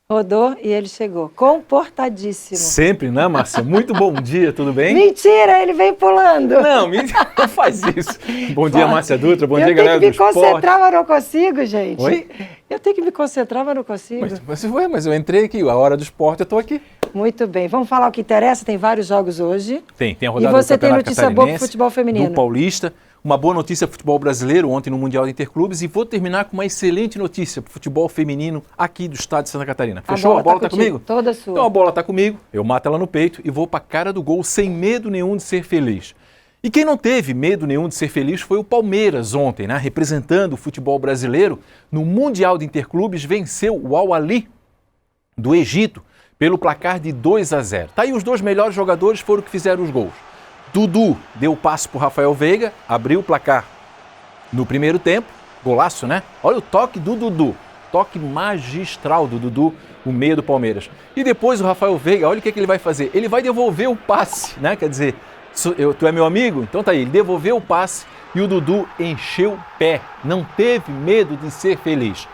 Rodou e ele chegou. Comportadíssimo. Sempre, né, Márcia? Muito bom dia, tudo bem? Mentira, ele vem pulando. Não, mentira, não faz isso. Bom dia, Márcia Dutra, bom dia, galera do esporte. Eu tenho que me concentrar, mas não consigo, gente. Oi? Eu tenho que me concentrar, mas não consigo. Mas eu entrei aqui, a hora do esporte, eu estou aqui. Muito bem, vamos falar o que interessa, tem vários jogos hoje. Tem a rodada do Campeonato Catarinense. E você tem notícia boa para o futebol feminino. Do Paulista. Uma boa notícia para o futebol brasileiro ontem no Mundial de Interclubes e vou terminar com uma excelente notícia para o futebol feminino aqui do estado de Santa Catarina. Fechou? A bola está comigo? Toda sua. Então a bola está comigo, eu mato ela no peito e vou para a cara do gol sem medo nenhum de ser feliz. E quem não teve medo nenhum de ser feliz foi o Palmeiras ontem, né? Representando o futebol brasileiro no Mundial de Interclubes, venceu o Al-Ahly do Egito pelo placar de 2-0. Tá aí, os dois melhores jogadores foram que fizeram os gols. Dudu deu o passe para o Rafael Veiga, abriu o placar no primeiro tempo, golaço, né? Olha o toque do Dudu, toque magistral do Dudu, o meio do Palmeiras. E depois o Rafael Veiga, olha o que ele vai fazer, ele vai devolver o passe, né? Quer dizer, tu é meu amigo? Então tá aí, ele devolveu o passe e o Dudu encheu o pé, não teve medo de ser feliz.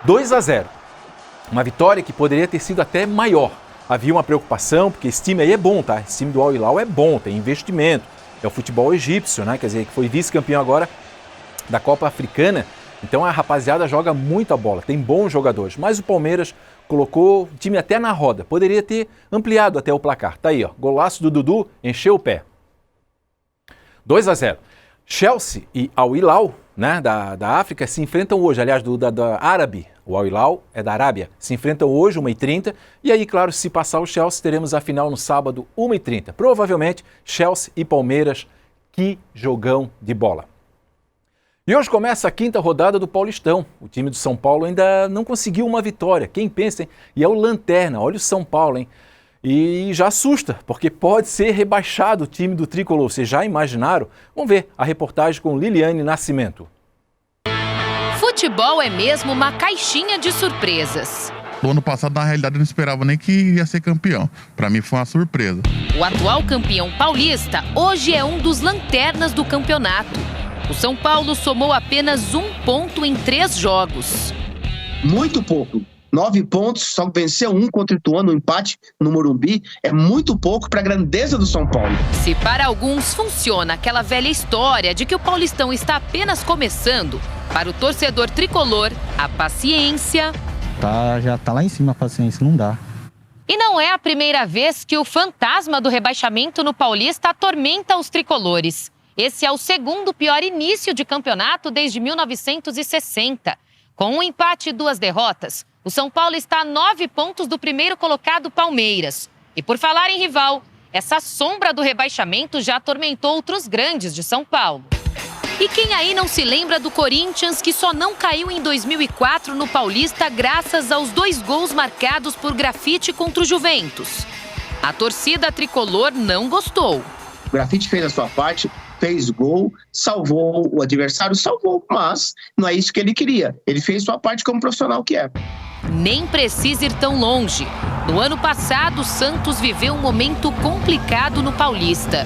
2-0, uma vitória que poderia ter sido até maior. Havia uma preocupação, porque esse time aí é bom, tá? Esse time do Al-Hilal é bom, tem investimento. É o futebol egípcio, né? Quer dizer, que foi vice-campeão agora da Copa Africana. Então a rapaziada joga muita bola, tem bons jogadores. Mas o Palmeiras colocou o time até na roda. Poderia ter ampliado até o placar. Tá aí, ó. Golaço do Dudu, encheu o pé. 2-0. Chelsea e Al-Hilal, né, da África, se enfrentam hoje. Aliás, da Árabe. O Al-Hilal é da Arábia. Se enfrentam hoje, 1h30. E aí, claro, se passar o Chelsea, teremos a final no sábado, 1h30. Provavelmente, Chelsea e Palmeiras. Que jogão de bola. E hoje começa a 5ª rodada do Paulistão. O time do São Paulo ainda não conseguiu uma vitória. Quem pensa, hein? E é o Lanterna. Olha o São Paulo, hein? E já assusta, porque pode ser rebaixado o time do Tricolor. Vocês já imaginaram? Vamos ver a reportagem com Liliane Nascimento. Futebol é mesmo uma caixinha de surpresas. O ano passado, na realidade, eu não esperava nem que ia ser campeão. Para mim, foi uma surpresa. O atual campeão paulista hoje é um dos lanternas do campeonato. O São Paulo somou apenas 1 ponto em 3 jogos. Muito pouco. 9 pontos, só venceu 1 contra o Ituano, um empate no Morumbi. É muito pouco para a grandeza do São Paulo. Se para alguns funciona aquela velha história de que o Paulistão está apenas começando, para o torcedor tricolor, a paciência... Já tá lá em cima a paciência, não dá. E não é a primeira vez que o fantasma do rebaixamento no Paulista atormenta os tricolores. Esse é o segundo pior início de campeonato desde 1960. Com um empate e 2 derrotas, o São Paulo está a 9 pontos do primeiro colocado Palmeiras. E por falar em rival, essa sombra do rebaixamento já atormentou outros grandes de São Paulo. E quem aí não se lembra do Corinthians, que só não caiu em 2004 no Paulista graças aos 2 gols marcados por grafite contra o Juventus? A torcida tricolor não gostou. O grafite fez a sua parte, fez gol, salvou o adversário, mas não é isso que ele queria. Ele fez sua parte como profissional que é. Nem precisa ir tão longe. No ano passado, o Santos viveu um momento complicado no Paulista.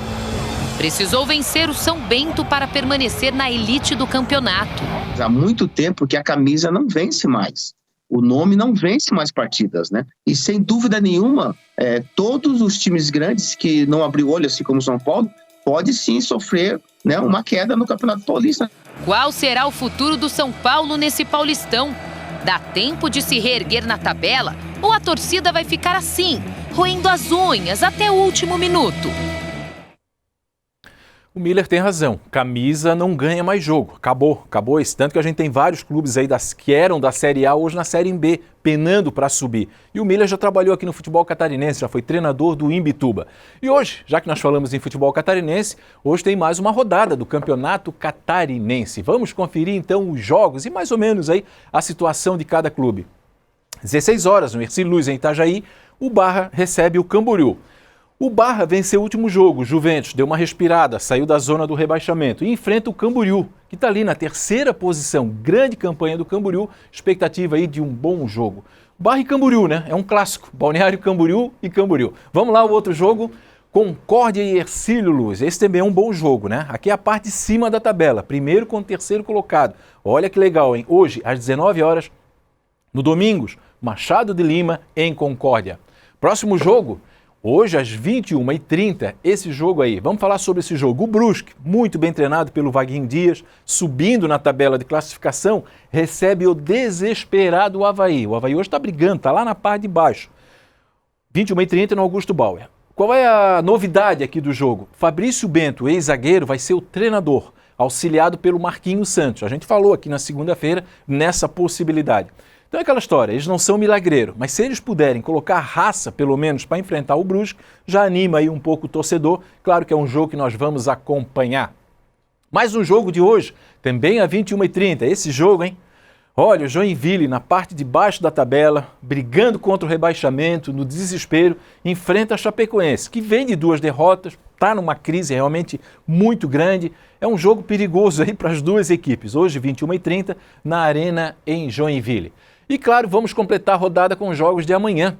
Precisou vencer o São Bento para permanecer na elite do campeonato. Há muito tempo que a camisa não vence mais. O nome não vence mais partidas, né? E sem dúvida nenhuma, todos os times grandes que não abriu olho, assim como o São Paulo, pode sim sofrer, né, uma queda no Campeonato Paulista. Qual será o futuro do São Paulo nesse Paulistão? Dá tempo de se reerguer na tabela ou a torcida vai ficar assim, roendo as unhas até o último minuto? O Miller tem razão, camisa não ganha mais jogo, acabou esse, tanto que a gente tem vários clubes aí que eram da Série A hoje na Série B, penando para subir. E o Miller já trabalhou aqui no futebol catarinense, já foi treinador do Imbituba. E hoje, já que nós falamos em futebol catarinense, hoje tem mais uma rodada do Campeonato Catarinense. Vamos conferir então os jogos e mais ou menos aí a situação de cada clube. 16 horas no Ercílio Luz em Itajaí, o Barra recebe o Camboriú. O Barra venceu o último jogo, o Juventus deu uma respirada, saiu da zona do rebaixamento e enfrenta o Camboriú, que está ali na 3ª posição. Grande campanha do Camboriú, expectativa aí de um bom jogo. Barra e Camboriú, né? É um clássico, Balneário Camboriú e Camboriú. Vamos lá, o outro jogo, Concórdia e Ercílio Luz. Esse também é um bom jogo, né? Aqui é a parte de cima da tabela, primeiro contra o 3º colocado. Olha que legal, hein? Hoje, às 19 horas, no Domingos, Machado de Lima, em Concórdia. Próximo jogo, hoje às 21h30, esse jogo aí. Vamos falar sobre esse jogo. O Brusque, muito bem treinado pelo Vaguinho Dias, subindo na tabela de classificação, recebe o desesperado Avaí. O Avaí hoje está brigando, está lá na parte de baixo. 21h30 no Augusto Bauer. Qual é a novidade aqui do jogo? Fabrício Bento, ex-zagueiro, vai ser o treinador, auxiliado pelo Marquinhos Santos. A gente falou aqui na segunda-feira nessa possibilidade. Então é aquela história, eles não são milagreiros, mas se eles puderem colocar raça, pelo menos, para enfrentar o Brusque, já anima aí um pouco o torcedor. Claro que é um jogo que nós vamos acompanhar. Mas no jogo de hoje, também às 21h30, esse jogo, hein? Olha, o Joinville, na parte de baixo da tabela, brigando contra o rebaixamento, no desespero, enfrenta a Chapecoense, que vem de 2 derrotas, está numa crise realmente muito grande. É um jogo perigoso aí para as duas equipes. Hoje, 21h30, na Arena em Joinville. E claro, vamos completar a rodada com os jogos de amanhã.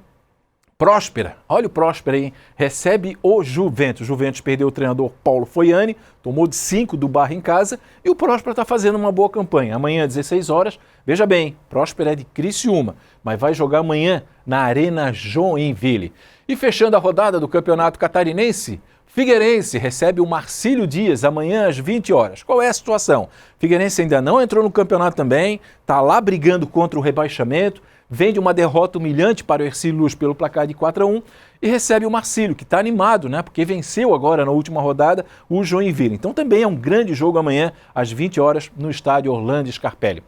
Próspera, olha o Próspera aí, recebe o Juventus. O Juventus perdeu o treinador Paulo Foiani, tomou de 5 do Barra em casa e o Próspera está fazendo uma boa campanha. Amanhã, 16 horas, veja bem, Próspera é de Criciúma, mas vai jogar amanhã na Arena Joinville. E fechando a rodada do Campeonato Catarinense, Figueirense recebe o Marcílio Dias amanhã às 20 horas. Qual é a situação? Figueirense ainda não entrou no campeonato também, está lá brigando contra o rebaixamento, vem de uma derrota humilhante para o Hercílio Luz pelo placar de 4-1 e recebe o Marcílio, que está animado, né? Porque venceu agora na última rodada o Joinville. Então também é um grande jogo amanhã às 20 horas no estádio Orlando Scarpelli.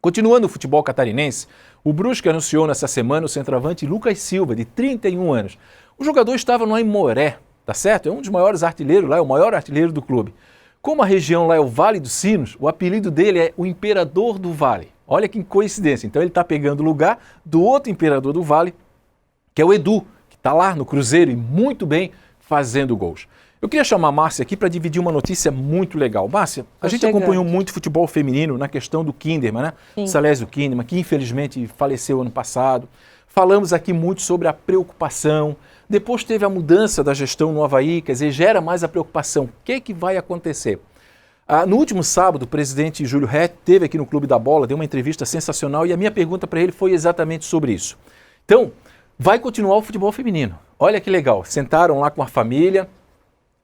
Continuando o futebol catarinense, o Brusque anunciou nessa semana o centroavante Lucas Silva, de 31 anos. O jogador estava no Aimoré, tá certo? É um dos maiores artilheiros lá, é o maior artilheiro do clube. Como a região lá é o Vale dos Sinos, o apelido dele é o Imperador do Vale. Olha que coincidência. Então ele está pegando o lugar do outro Imperador do Vale, que é o Edu, que está lá no Cruzeiro e muito bem fazendo gols. Eu queria chamar a Márcia aqui para dividir uma notícia muito legal. Márcia, a gente acompanhou muito futebol feminino na questão do Kinderman, né? Sim. Salésio Kinderman, que infelizmente faleceu ano passado. Falamos aqui muito sobre a preocupação. Depois teve a mudança da gestão no Avaí, quer dizer, gera mais a preocupação. O que vai acontecer? No último sábado, o presidente Júlio Rett esteve aqui no Clube da Bola, deu uma entrevista sensacional e a minha pergunta para ele foi exatamente sobre isso. Então, vai continuar o futebol feminino. Olha que legal, sentaram lá com a família,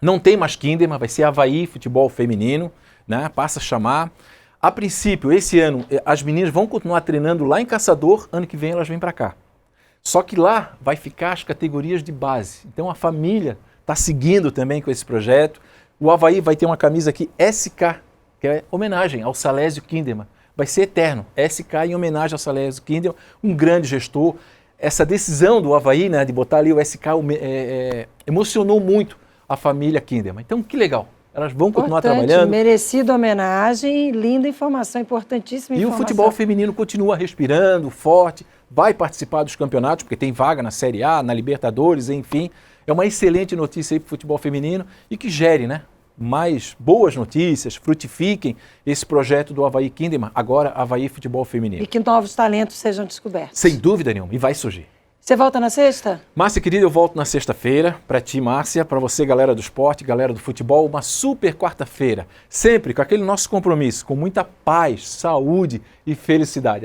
não tem mais Kinderman, vai ser Avaí Futebol Feminino, né? Passa a chamar. A princípio, esse ano, as meninas vão continuar treinando lá em Caçador, ano que vem elas vêm para cá. Só que lá vai ficar as categorias de base. Então a família está seguindo também com esse projeto. O Avaí vai ter uma camisa aqui SK, que é homenagem ao Salésio Kinderman. Vai ser eterno, SK em homenagem ao Salésio Kinderman, um grande gestor. Essa decisão do Avaí, né, de botar ali o SK, emocionou muito a família Kinderman. Então que legal, elas vão continuar trabalhando. Merecida homenagem, linda informação, importantíssima informação. E o futebol feminino continua respirando, forte, vai participar dos campeonatos, porque tem vaga na Série A, na Libertadores, enfim. É uma excelente notícia aí para o futebol feminino e que gere, né, mais boas notícias, frutifiquem esse projeto do Avaí Kinderman, agora Avaí Futebol Feminino. E que novos talentos sejam descobertos. Sem dúvida nenhuma, e vai surgir. Você volta na sexta? Márcia, querida, eu volto na sexta-feira. Para ti, Márcia, para você, galera do esporte, galera do futebol, uma super quarta-feira. Sempre com aquele nosso compromisso, com muita paz, saúde e felicidade.